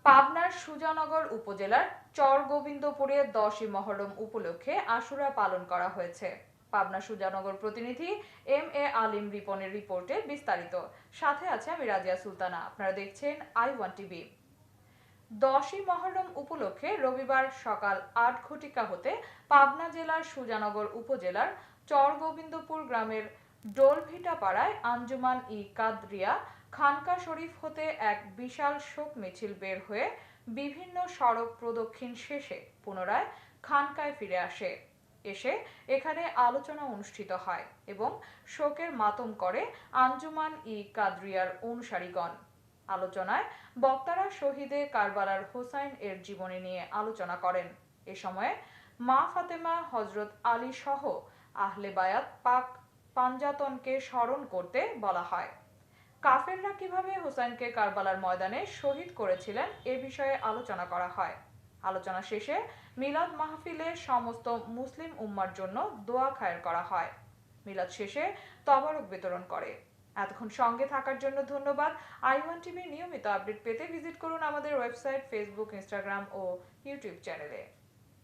পাবনার সুজানগর উপজেলার চরগোবিন্দপুরে 10ই মহরম উপলক্ষে আশুরা পালন করা হয়েছে। পাবনা সুজানগর প্রতিনিধি এম.এ. আলিম রিপনের রিপোর্টে বিস্তারিত। সাথে আছে আমি রাজিয়া সুলতানা। আপনারা দেখছেন i1 টিভি। 10ই মহরম উপলক্ষে রবিবার সকাল 8 ঘটিকা হতে পাবনা জেলার সুজানগর উপজেলার চরগোবিন্দপুর গ্রামের ডোলভিটা পাড়ায় আঞ্জুমান-ই-কাদরিয়া খানকা শরীফ হতে এক বিশাল শোক মিছিল বের হয়ে বিভিন্ন সড়ক প্রদক্ষিণ শেষে পুনরায় খানকায় ফিরে আসে। এখানে আলোচনা অনুষ্ঠিত হয় এবং শোকের মাতম করে আঞ্জুমান-ই-কাদরিয়ার অনুসারীগণ। আলোচনায় বক্তারা শহীদে কারবালার হোসাইন এর জীবনী নিয়ে আলোচনা করেন। এ সময়ে মা ফাতেমা, হযরত আলী সহ আহলে বায়াত পাক পাঞ্জাতনকে স্মরণ করতে বলা হয়। কাফেররা কিভাবে হোসাইনকে কারবালার ময়দানে শহীদ করেছিলেন এ বিষয়ে আলোচনা করা হয়। আলোচনা শেষে মিলাদ মাহফিলে সমস্ত মুসলিম উম্মার জন্য দোয়া খায়ের করা হয়। মিলাদ শেষে তবারক বিতরণ করে। এতক্ষণ সঙ্গে থাকার জন্য ধন্যবাদ। i1 টিভির নিয়মিত আপডেট পেতে ভিজিট করুন আমাদের ওয়েবসাইট, ফেসবুক, ইনস্টাগ্রাম ও ইউটিউব চ্যানেলে।